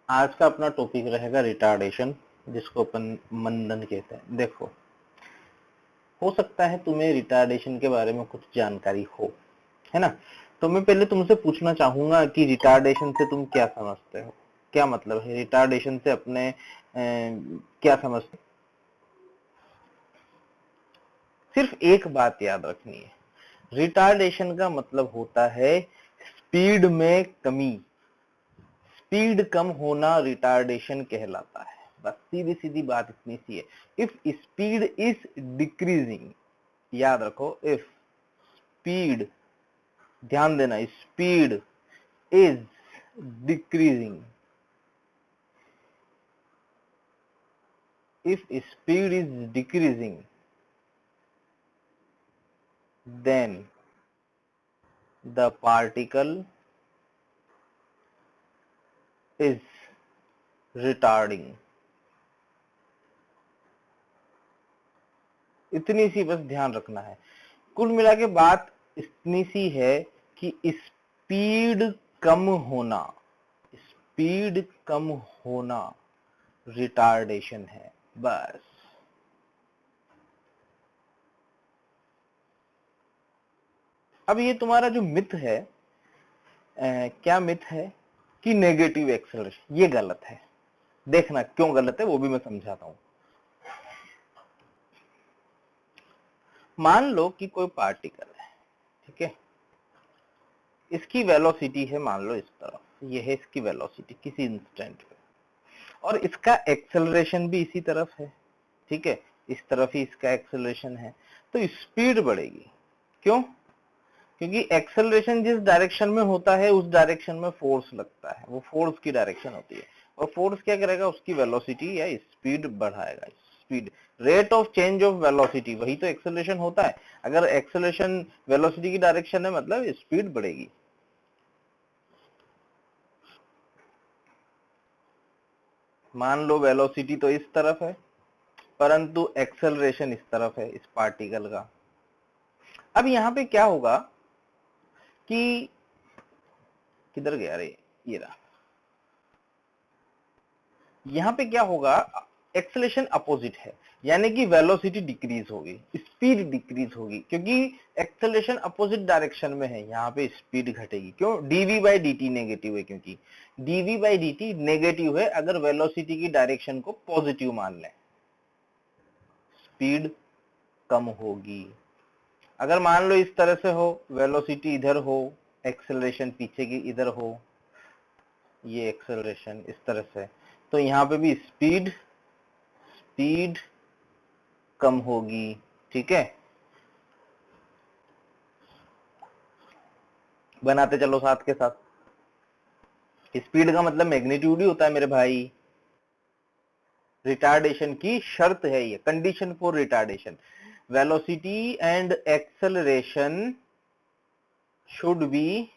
आज का अपना टॉपिक रहेगा रिटार्डेशन, जिसको अपन मंदन कहते हैं। देखो, हो सकता है तुम्हें रिटार्डेशन के बारे में कुछ जानकारी हो, है ना। तो मैं पहले तुमसे पूछना चाहूंगा कि रिटार्डेशन से तुम क्या समझते हो, क्या मतलब है रिटार्डेशन से, अपने क्या समझते हो? सिर्फ एक बात याद रखनी है, रिटार्डेशन का मतलब होता है स्पीड में कमी, स्पीड कम होना रिटार्डेशन कहलाता है। बस सीधी सीधी बात इतनी सी है। इफ स्पीड इज डिक्रीजिंग, याद रखो, इफ स्पीड, ध्यान देना, speed is decreasing, if speed is decreasing, then the particle is retarding। इतनी सी बस ध्यान रखना है। कुल मिला के बात इतनी सी है कि स्पीड कम होना, स्पीड कम होना रिटार्डेशन है, बस। अब ये तुम्हारा जो मिथ है, क्या मिथ है कि नेगेटिव एक्सेलरेशन, ये गलत है। देखना क्यों गलत है वो भी मैं समझाता हूं। मान लो कि कोई पार्टिकल है, ठीक है, इसकी वेलोसिटी है, मान लो इस तरफ, ये है इसकी वेलोसिटी किसी इंस्टेंट पे, और इसका एक्सेलरेशन भी इसी तरफ है, ठीक है, इस तरफ ही इसका एक्सेलरेशन है। तो स्पीड बढ़ेगी। क्यों? क्योंकि एक्सेलरेशन जिस डायरेक्शन में होता है उस डायरेक्शन में फोर्स लगता है, वो फोर्स की डायरेक्शन होती है, और फोर्स क्या करेगा, उसकी वेलोसिटी या स्पीड बढ़ाएगा। Speed, rate of change of velocity, वही तो एक्सेलरेशन होता है। अगर एक्सेलरेशन वेलोसिटी की डायरेक्शन है मतलब स्पीड बढ़ेगी। मान लो वेलोसिटी तो इस तरफ है, परंतु एक्सेलरेशन इस तरफ है इस पार्टिकल का। अब यहां पे क्या होगा कि, किधर गया रे, ये रहा, यहां पे क्या होगा, एक्सेलरेशन अपोजिट है, यानी कि वेलोसिटी डिक्रीज होगी, स्पीड डिक्रीज होगी, क्योंकि एक्सेलरेशन अपोजिट डायरेक्शन में है, यहाँ पे स्पीड घटेगी। क्यों? डीवी बाई डी नेगेटिव है, क्योंकि डीवी बाई डी नेगेटिव है अगर वेलोसिटी की डायरेक्शन को पॉजिटिव मान लें, स्पीड कम होगी। अगर मान लो इस तरह से हो, वेलोसिटी इधर हो, एक्सेलरेशन पीछे की इधर हो, ये एक्सेलरेशन इस तरह से, तो यहाँ पे भी स्पीड कम होगी, ठीक है। बनाते चलो साथ के साथ। स्पीड का मतलब मैग्नीट्यूड ही होता है मेरे भाई। रिटार्डेशन की शर्त है ये, condition for retardation, velocity and acceleration should be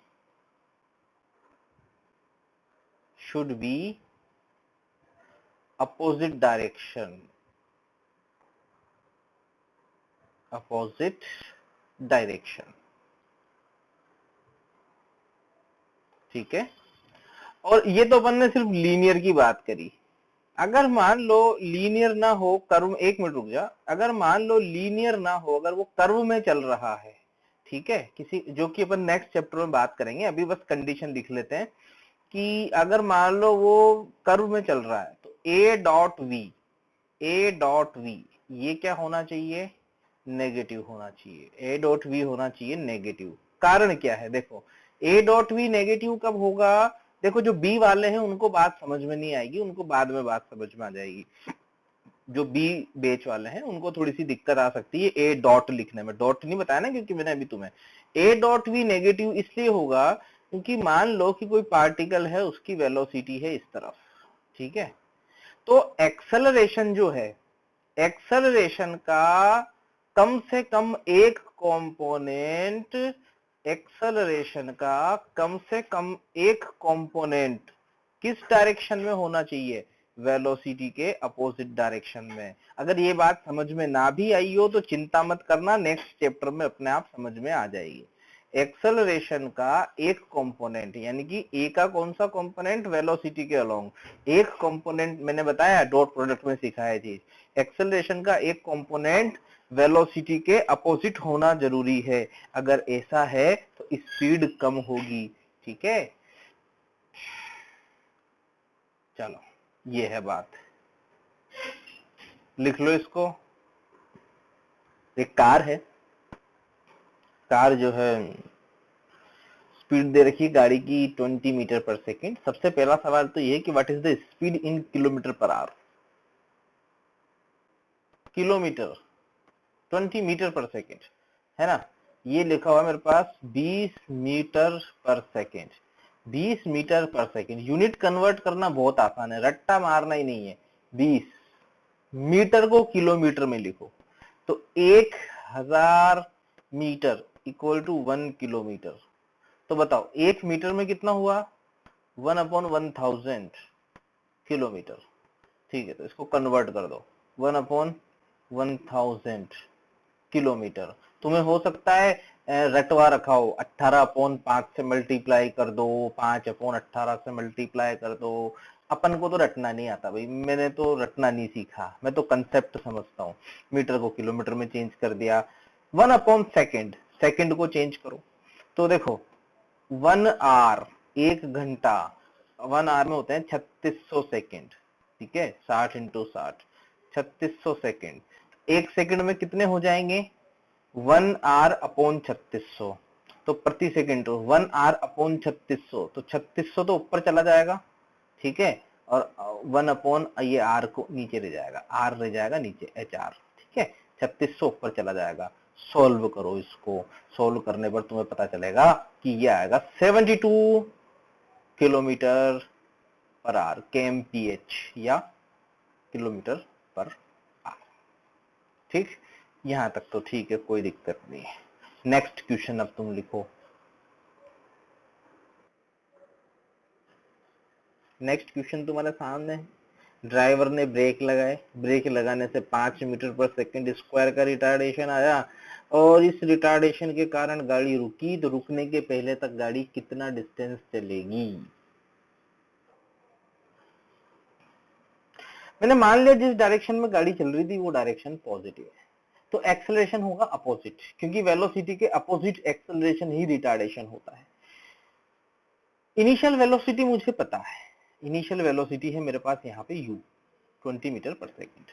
opposite direction, ठीक है। और ये तो अपन ने सिर्फ लीनियर की बात करी। अगर मान लो लीनियर ना हो, कर्व, एक मिनट रुक जा, अगर मान लो लीनियर ना हो, अगर वो कर्व में चल रहा है, ठीक है, किसी, जो कि अपन नेक्स्ट चैप्टर में बात करेंगे, अभी बस कंडीशन लिख लेते हैं कि अगर मान लो वो कर्व में चल रहा है, तो ए डॉट वी ये क्या होना चाहिए, नेगेटिव होना चाहिए, ए डॉट वी होना चाहिए नेगेटिव। कारण क्या है, देखो, ए डॉट वी नेगेटिव कब होगा, देखो जो बी वाले हैं उनको बात समझ में नहीं आएगी, उनको बाद में बात समझ में आ जाएगी। जो बी बेच वाले हैं उनको थोड़ी सी दिक्कत आ सकती है ए डॉट लिखने में, डॉट नहीं बताया ना क्योंकि मैंने अभी तुम्हें। ए डॉट वी नेगेटिव इसलिए होगा क्योंकि मान लो कि कोई पार्टिकल है, उसकी वेलोसिटी है इस तरफ, ठीक है, तो एक्सेलरेशन जो है, एक्सेलरेशन का कम से कम एक कंपोनेंट, एक्सेलरेशन का कम से कम एक कंपोनेंट किस डायरेक्शन में होना चाहिए, वेलोसिटी के अपोजिट डायरेक्शन में। अगर ये बात समझ में ना भी आई हो तो चिंता मत करना, नेक्स्ट चैप्टर में अपने आप समझ में आ जाएगी। एक्सेलरेशन का एक कंपोनेंट, यानी कि ए का कौन सा कंपोनेंट, वेलोसिटी के अलोंग एक कंपोनेंट, मैंने बताया डॉट प्रोडक्ट में सिखाया चीज, एक्सेलरेशन का एक कंपोनेंट वेलोसिटी के अपोजिट होना जरूरी है। अगर ऐसा है तो स्पीड कम होगी। ठीक है, चलो ये है बात, लिख लो इसको। एक कार है, कार जो है स्पीड दे रखी है गाड़ी की 20 मीटर पर सेकेंड। सबसे पहला सवाल तो ये है कि what is the speed in kilometre per hour. Kilometre 20 metre per second है ना, ये लिखा हुआ मेरे पास 20 metre per second. 20 metre per second, unit convert करना बहुत आसान है, रट्टा मारना ही नहीं है। 20 मीटर को किलोमीटर में लिखो तो 1000 मीटर इक्वल टू 1 किलोमीटर। तो बताओ 1 मीटर में कितना हुआ, 1/1000 किलोमीटर। ठीक है, तो इसको कन्वर्ट कर दो, 1/1000 किलोमीटर। तुम्हें हो सकता है रटवा रखा हो, 18/5 से मल्टीप्लाई कर दो, 5/18 से मल्टीप्लाई कर दो। अपन को तो रटना नहीं आता भाई, मैंने तो रटना नहीं सीखा, मैं तो कंसेप्ट समझता हूँ। मीटर को किलोमीटर में चेंज कर दिया। 1/सेकेंड, सेकेंड को चेंज करो तो देखो 1 आवर, 1 घंटा, 1 आवर में होते हैं 3600 सेकेंड। ठीक है, 60 इंटू 60, 3600 सेकेंड। 1 सेकेंड में कितने हो जाएंगे, 1 आवर अपॉन 3600, तो प्रति सेकेंड 1 आवर अपॉन 3600, तो 3600 तो ऊपर चला जाएगा। ठीक है, और 1 अपॉन ये आर को नीचे रह जाएगा, आर रह जाएगा नीचे, एच आर। ठीक है, 3600 ऊपर चला जाएगा। सॉल्व करो इसको, सॉल्व करने पर तुम्हें पता चलेगा कि ये आएगा 72 किलोमीटर पर आवर, kmph या किलोमीटर पर आवर। ठीक, यहां तक तो ठीक है, कोई दिक्कत नहीं है। नेक्स्ट क्वेश्चन अब तुम लिखो। नेक्स्ट क्वेश्चन तुम्हारे सामने है। ड्राइवर ने ब्रेक लगाए, ब्रेक लगाने से 5 मीटर पर सेकंड स्क्वायर का रिटार्डेशन आया, और इस रिटार्डेशन के कारण गाड़ी रुकी, तो रुकने के पहले तक गाड़ी कितना डिस्टेंस चलेगी। मैंने मान लिया जिस डायरेक्शन में गाड़ी चल रही थी वो डायरेक्शन पॉजिटिव है, तो एक्सेलरेशन होगा अपोजिट, क्योंकि वेलोसिटी के अपोजिट एक्सेलरेशन ही रिटार्डेशन होता है। इनिशियल वेलोसिटी मुझे पता है, इनिशियल वेलोसिटी है मेरे पास यहाँ पे u, 20 metre per second.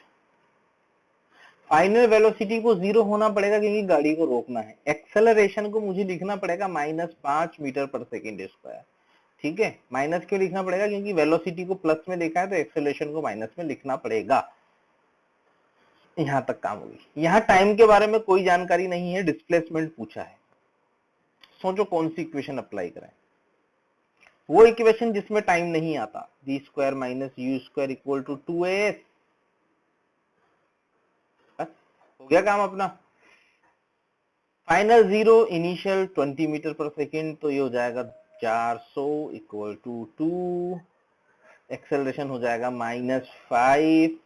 Final velocity को 0 होना पड़ेगा क्योंकि गाड़ी को रोकना है। एक्सेलरेशन को मुझे लिखना पड़ेगा -5 मीटर पर सेकेंड स्क्वायर। ठीक है, माइनस क्यों लिखना पड़ेगा, क्योंकि वेलोसिटी को प्लस में देखा है तो एक्सेलरेशन को माइनस में लिखना पड़ेगा। यहां तक काम होगी। यहाँ टाइम के बारे में कोई जानकारी नहीं है, डिस्प्लेसमेंट पूछा है। सोचो कौन सी इक्वेशन अप्लाई करें, वो इक्वेशन जिसमें टाइम नहीं आता, b square minus u square equal to 2as। बस हो गया काम अपना। Final 0, initial 20 metre per second, तो ये हो जाएगा 400 इक्वल टू 2। एक्सेलरेशन हो जाएगा -5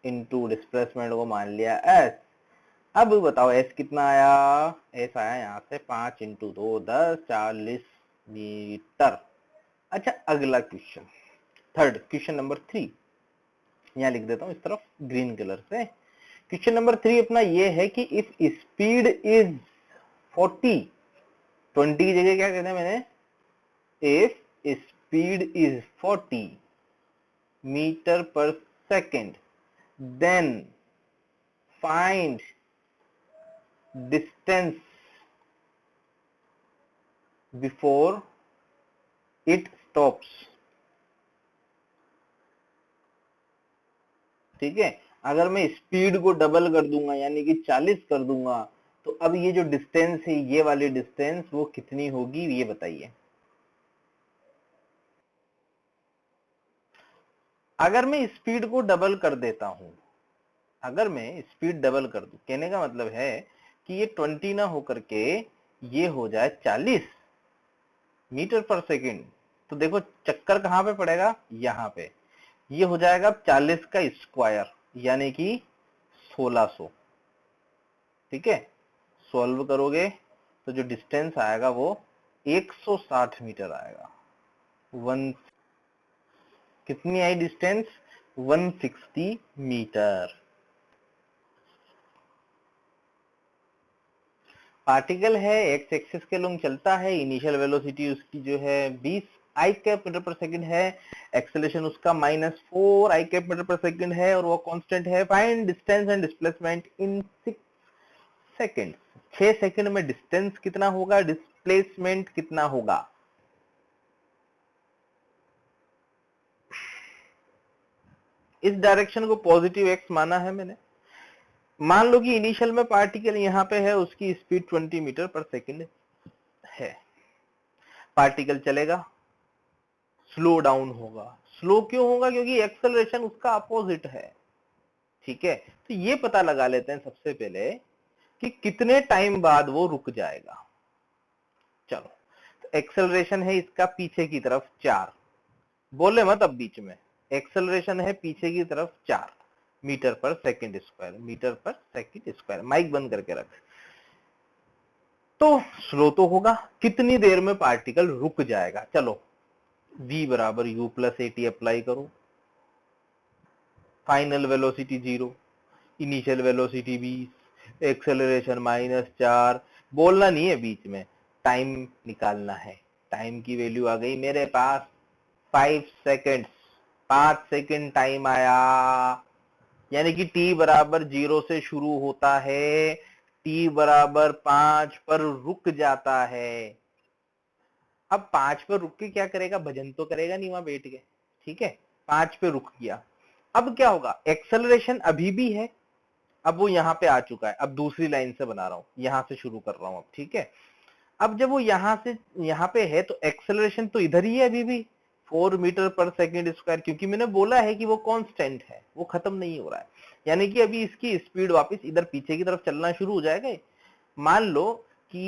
इंटू डिस्प्लेसमेंट को मान लिया s। अब बताओ s कितना आया, s आया यहाँ से 5 इंटू 2 10, 40 मीटर। अच्छा, अगला क्वेश्चन, थर्ड क्वेश्चन नंबर 3, यहाँ लिख देता हूँ इस तरफ ग्रीन कलर से। क्वेश्चन नंबर 3 अपना ये है कि इफ स्पीड इज 40, 20 की जगह क्या कहते हैं मैंने, if speed is 40 metre per second, then find distance before it stops. ठीक है, अगर मैं स्पीड को डबल कर दूंगा यानी कि 40 कर दूंगा, तो अब ये जो डिस्टेंस है, ये वाली डिस्टेंस वो कितनी होगी, ये बताइए। अगर मैं स्पीड को डबल कर देता हूं, अगर मैं स्पीड डबल कर दूं, कहने का मतलब है कि ये 20 ना होकर के ये हो जाए 40 मीटर पर सेकेंड, तो देखो चक्कर कहां पे पड़ेगा, यहां पे। ये हो जाएगा 40 का स्क्वायर यानी कि 1600। ठीक है, सॉल्व करोगे तो जो डिस्टेंस आएगा वो 160 मीटर आएगा। कितनी आई डिस्टेंस? 160 मीटर। पार्टिकल है एक्स एक्सिस के लॉन्ग चलता है, इनिशियल वेलोसिटी उसकी जो है 20 आई कैप मीटर पर सेकंड है, एक्सेलरेशन उसका -4 आई कैप मीटर पर सेकंड है और वो कांस्टेंट है। Find distance and displacement in 6 second. 6 second में डिस्टेंस कितना होगा, डिस्प्लेसमेंट कितना होगा? इस डायरेक्शन को पॉजिटिव एक्स माना है मैंने। मान लो कि इनिशियल में पार्टिकल यहाँ पे है, उसकी स्पीड 20 मीटर पर सेकंड है। पार्टिकल चलेगा, स्लो डाउन होगा। स्लो क्यों होगा? क्योंकि एक्सेलरेशन उसका अपोजिट है। ठीक है, तो ये पता लगा लेते हैं सबसे पहले कि कितने टाइम बाद वो रुक जाएगा। चलो, तो एक्सेलरेशन है इसका पीछे की तरफ 4, बोले मत अब बीच में। एक्सेलरेशन है पीछे की तरफ 4 metre per second square, metre per second square. Mic बंद करके रख। तो स्लो तो होगा, कितनी देर में पार्टिकल रुक जाएगा? चलो, v बराबर u प्लस एटी अप्लाई करो। Final velocity 0, initial velocity 20, acceleration -4। बोलना नहीं है बीच में, टाइम निकालना है। टाइम की वैल्यू आ गई मेरे पास 5 सेकेंड। 5 सेकेंड टाइम आया, यानी कि t बराबर 0 से शुरू होता है, t बराबर 5 पर रुक जाता है। अब 5 पर रुक के क्या करेगा? भजन तो करेगा नहीं वहां बैठ के। ठीक है, 5 पे रुक गया। अब क्या होगा? एक्सेलरेशन अभी भी है, अब वो यहाँ पे आ चुका है। अब दूसरी लाइन से बना रहा हूं, यहां से शुरू कर रहा हूं अब। ठीक है, अब जब वो यहां से यहाँ पे है तो एक्सेलरेशन तो इधर ही है अभी भी, 4 मीटर पर सेकंड स्क्वायर, क्योंकि मैंने बोला है कि वो कांस्टेंट है, वो खत्म नहीं हो रहा है। यानी कि अभी इसकी स्पीड वापस इधर पीछे की तरफ चलना शुरू हो जाएगा। मान लो कि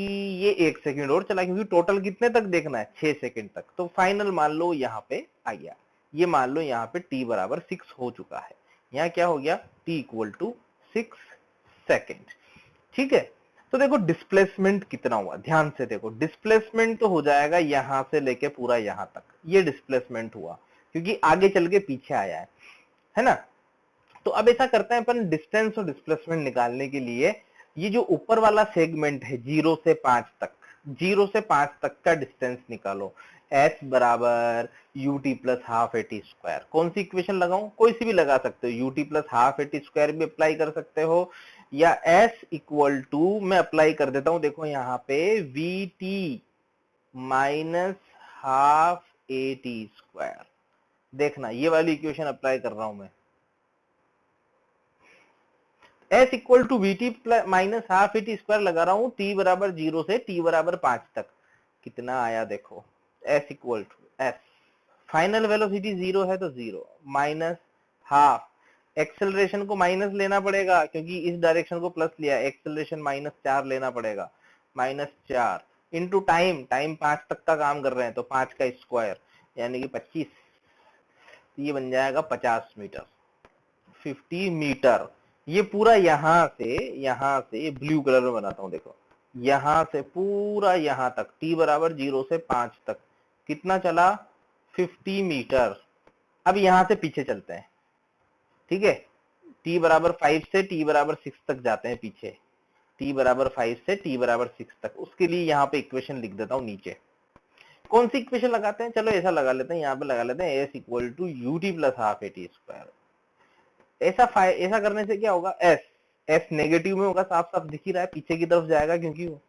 ये 1 सेकंड और चला, क्योंकि टोटल कितने तक देखना है? 6 सेकंड तक। तो फाइनल मान लो यहाँ पे आ गया। ये मान लो यहाँ पे t बराबर 6 हो चुका है। यहाँ क्या हो गया? t equal to 6 second. ठीक है, तो देखो डिस्प्लेसमेंट कितना हुआ, ध्यान से देखो। डिस्प्लेसमेंट तो हो जाएगा यहां से लेके पूरा यहां तक, ये डिस्प्लेसमेंट हुआ, क्योंकि आगे चल के पीछे आया है ना। तो अब ऐसा करते हैं अपन, डिस्टेंस और डिस्प्लेसमेंट निकालने के लिए ये जो ऊपर वाला सेगमेंट है 0 से 5 तक, 0 से 5 तक का डिस्टेंस निकालो। s बराबर ut plus half a t square. कौन सी इक्वेशन लगाऊं? कोई सी भी लगा सकते हो, ut plus half a t square भी अप्लाई कर सकते हो, या s इक्वल टू मैं अप्लाई कर देता हूं। देखो यहाँ पे vt minus half a t square. देखना, ये वाली इक्वेशन अप्लाई कर रहा हूं मैं। s equal to v t minus half a t square लगा रहा हूं, t बराबर 0 से t बराबर 5 तक। कितना आया देखो, s equal to s, final velocity 0 है तो 0 माइनस हाफ, एक्सेलरेशन को माइनस लेना पड़ेगा क्योंकि इस डायरेक्शन को प्लस लिया, एक्सेलरेशन -4 लेना पड़ेगा, -4 इंटू टाइम, टाइम 5 तक का काम कर रहे हैं तो 5 का स्क्वायर यानी कि 25, ये बन जाएगा 50 मीटर, 50 मीटर। ये पूरा यहां से ब्लू कलर में बनाता हूं, देखो यहां से पूरा यहां तक t बराबर 0 से 5 तक कितना चला? 50 मीटर। अब यहां से पीछे चलते हैं। ठीक है, t बराबर 5 से t बराबर 6 तक जाते हैं पीछे, t बराबर 5 से t बराबर 6 तक। उसके लिए यहाँ पे इक्वेशन लिख देता हूँ नीचे। कौन सी इक्वेशन लगाते हैं? चलो ऐसा लगा लेते हैं, यहाँ पे लगा लेते हैं s equal to u t plus half a t square. ऐसा करने से क्या होगा? s नेगेटिव में होगा, साफ साफ दिख ही रहा है, पीछे की तरफ जाएगा क्योंकि वो,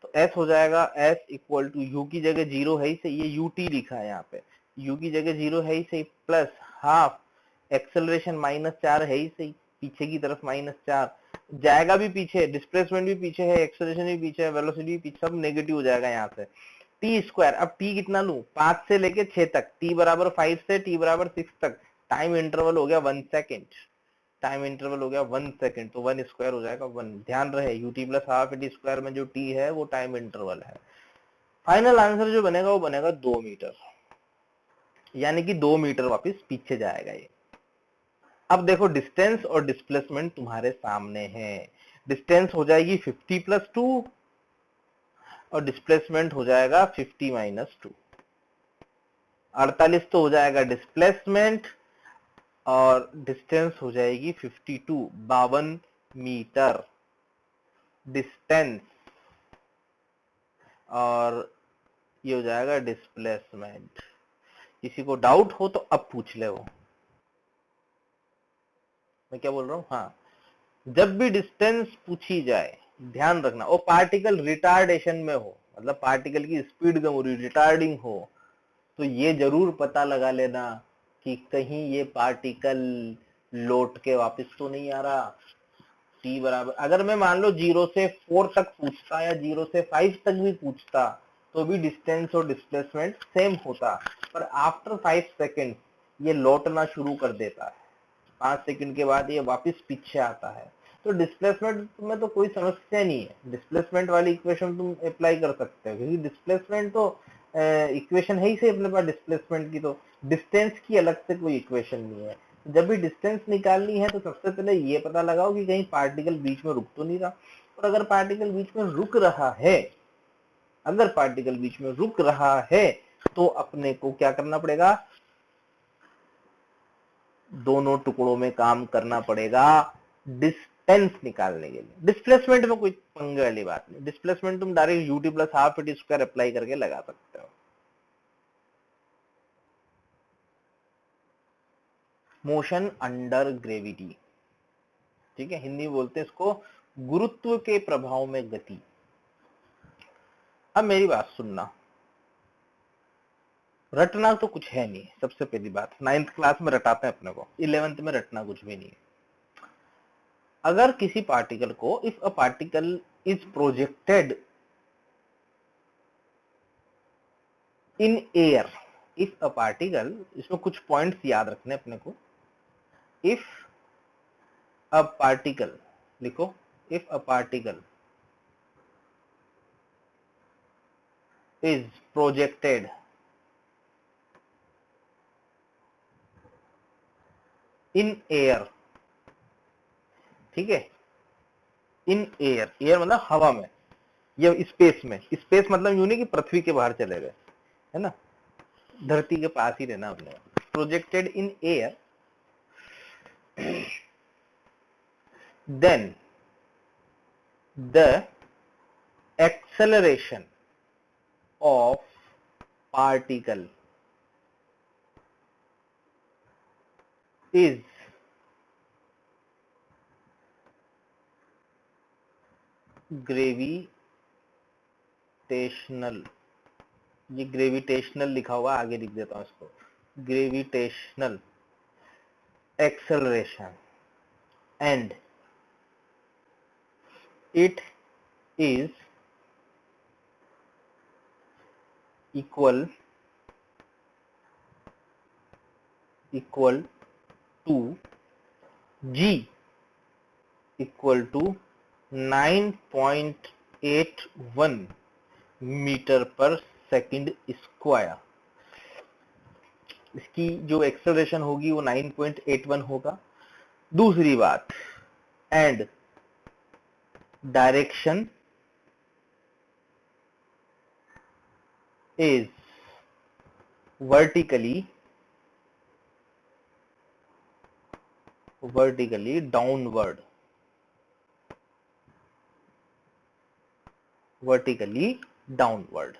तो s हो जाएगा s इक्वल टू u की जगह 0 है ही सही, ये ut लिखा है यहाँ पे, u की जगह 0 है ही सही, प्लस हाफ, एक्सेलरेशन -4 है ही सही, पीछे की तरफ -4 जाएगा भी पीछे, डिस्प्लेसमेंट भी पीछे है, एक्सेलरेशन भी पीछे है, वेलोसिटी भी पीछे, सब नेगेटिव हो जाएगा यहाँ से। टी स्क्वायर, अब t कितना लूं? 5 से लेके 6 तक, t बराबर 5 से t बराबर 6 तक, टाइम इंटरवल हो गया 1 सेकेंड, टाइम इंटरवल हो गया 1 सेकेंड, तो 1 स्क्वायर हो जाएगा 1। ध्यान रहे ut plus half a t square में जो t है वो टाइम इंटरवल है। फाइनल आंसर जो बनेगा वो बनेगा 2 मीटर, यानी कि 2 मीटर वापस पीछे जाएगा ये। अब देखो डिस्टेंस और डिस्प्लेसमेंट तुम्हारे सामने है। डिस्टेंस हो जाएगी 50 प्लस 2, और डिस्प्लेसमेंट हो जाएगा 50 माइनस 2। 48 तो हो जाएगा डिस्प्लेसमेंट और डिस्टेंस हो जाएगी 52, 52 मीटर डिस्टेंस, और ये हो जाएगा डिस्प्लेसमेंट। किसी को डाउट हो तो अब पूछ ले। वो मैं क्या बोल रहा हूँ, हाँ, जब भी डिस्टेंस पूछी जाए ध्यान रखना वो पार्टिकल रिटार्डेशन में हो, मतलब पार्टिकल की स्पीड कम हो रही, रिटार्डिंग हो, तो ये जरूर पता लगा लेना कि कहीं ये पार्टिकल लौट के वापस तो नहीं आ रहा। टी बराबर, अगर मैं मान लो 0 से 4 तक पूछता या 0 से 5 तक भी पूछता तो भी डिस्टेंस और डिस्प्लेसमेंट सेम होता, पर आफ्टर 5 सेकेंड ये लौटना शुरू कर देता है, 5 सेकंड के बाद ये वापस पीछे आता है। तो डिस्प्लेसमेंट में तो कोई समस्या नहीं है, डिस्प्लेसमेंट वाली इक्वेशन तुम अप्लाई कर सकते हो, क्योंकि डिस्प्लेसमेंट तो इक्वेशन है ही से अपने पास डिस्प्लेसमेंट की, तो डिस्टेंस की अलग से कोई इक्वेशन नहीं है। जब भी डिस्टेंस निकालनी है तो सबसे पहले ये पता लगाओ कि कहीं पार्टिकल बीच में रुक तो नहीं रहा, और अगर पार्टिकल बीच में रुक रहा है, अगर पार्टिकल बीच में रुक रहा है तो अपने को क्या करना पड़ेगा, दोनों टुकड़ों में काम करना पड़ेगा डिस्टेंस निकालने के लिए। डिस्प्लेसमेंट में कोई पंगे वाली बात नहीं, डिस्प्लेसमेंट तुम direct ut plus half T square apply करके लगा सकते हो। मोशन अंडर ग्रेविटी, ठीक है, हिंदी में बोलते हैं इसको गुरुत्व के प्रभाव में गति। अब मेरी बात सुनना, रटना तो कुछ है नहीं, सबसे पहली बात 9th क्लास में रटाते हैं अपने को, 11th में रटना कुछ भी नहीं है। अगर किसी पार्टिकल को, if a particle is projected in air, if a particle, इसमें कुछ पॉइंट्स याद रखने अपने को, इफ अ पार्टिकल, लिखो, if a particle is projected in air, ठीक है, इन एयर, एयर मतलब हवा में या स्पेस में, स्पेस मतलब यूं नहीं कि पृथ्वी के बाहर चले गए, है ना, धरती के पास ही रहना अपने, projected in air, then the acceleration of particle is gravitational, ये ग्रेविटेशनल लिखा हुआ, आगे लिख देता हूं इसको, gravitational acceleration, and it is equal to g equal to 9.81 metre per second square. इसकी जो एक्सेलरेशन होगी वो 9.81 होगा। दूसरी बात, and direction is vertically downward, vertically downward।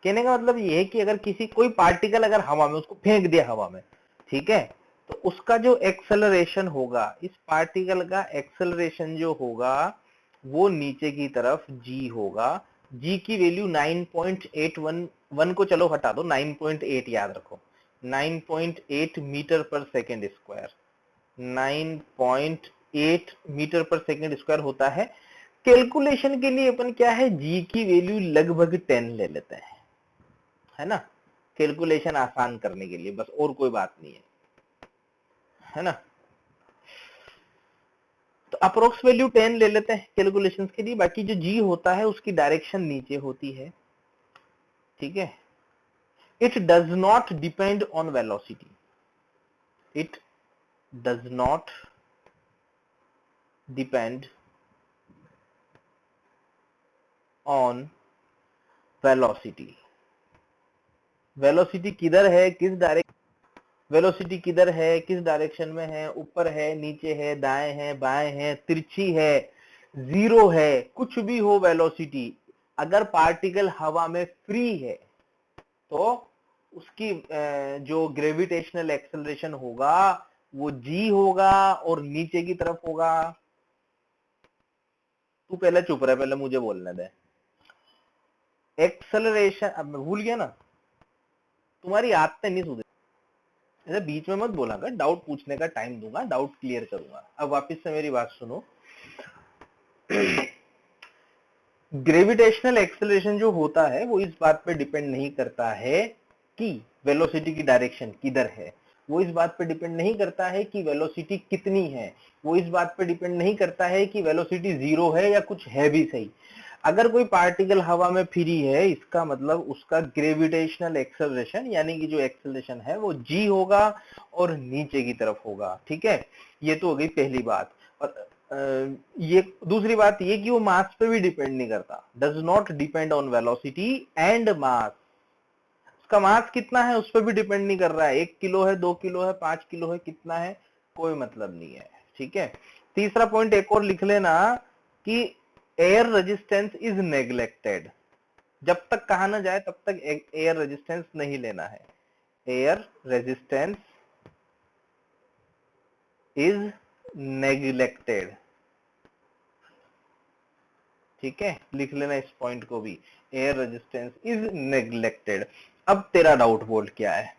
कहने का मतलब ये है कि अगर किसी कोई पार्टिकल अगर हवा में, उसको फेंक दिया हवा में, ठीक है, तो उसका जो एक्सेलरेशन होगा, इस पार्टिकल का एक्सेलरेशन जो होगा वो नीचे की तरफ g होगा। g की वैल्यू 9.81, 1 को चलो हटा दो, 9.8 याद रखो, 9.8 metre per second square, 9.8 metre per second square होता है। कैलकुलेशन के लिए अपन क्या है, g की वैल्यू लगभग 10 ले लेते हैं, है ना, कैलकुलेशन आसान करने के लिए, बस और कोई बात नहीं है ना। तो अप्रोक्स वैल्यू 10 ले लेते हैं कैलकुलेशंस के लिए, बाकी जो g होता है उसकी डायरेक्शन नीचे होती है, ठीक है। It does not depend on velocity, it does not depend on velocity. Velocity किधर है, किस डायरेक्शन, वेलोसिटी किधर है, किस डायरेक्शन में है, ऊपर है, नीचे है, दाएं है, बाएं है, तिरछी है, जीरो है, कुछ भी हो वेलोसिटी, अगर पार्टिकल हवा में फ्री है तो उसकी जो ग्रेविटेशनल एक्सेलरेशन होगा वो g होगा और नीचे की तरफ होगा। तू पहले चुप रहे, पहले मुझे बोलने दे। एक्सेलरेशन, अब मैं भूल गया ना, तुम्हारी आदतें नहीं सुधरी, ऐसे बीच में मत बोला कर, डाउट पूछने का टाइम दूंगा, डाउट क्लियर करूंगा। अब वापस से मेरी बात सुनो। ग्रेविटेशनल एक्सेलरेशन जो होता है वो इस बात पे डिपेंड नहीं करता है कि वेलोसिटी की डायरेक्शन किधर है, वो इस बात पे डिपेंड नहीं करता है कि वेलोसिटी कितनी है, वो इस बात पे डिपेंड नहीं करता है कि वेलोसिटी जीरो है या कुछ है भी सही। अगर कोई पार्टिकल हवा में फ्री है, इसका मतलब उसका ग्रेविटेशनल एक्सेलरेशन यानी कि जो एक्सेलरेशन है वो g होगा और नीचे की तरफ होगा। ठीक है, ये तो हो गई पहली बात। और ये दूसरी बात ये कि वो मास पे भी डिपेंड नहीं करता, does not depend on velocity and mass. उसका मास कितना है उस पर भी डिपेंड नहीं कर रहा है, 1 किलो है, 2 किलो है, 5 किलो है, कितना है कोई मतलब नहीं है। ठीक है, तीसरा पॉइंट एक और लिख लेना कि एयर रेजिस्टेंस इज नेग्लेक्टेड। जब तक कहा ना जाए तब तक एयर रेजिस्टेंस नहीं लेना है। Air resistance is neglected. ठीक है, लिख लेना इस पॉइंट को भी, एयर रेजिस्टेंस इज नेग्लेक्टेड। अब तेरा डाउट बोल क्या है?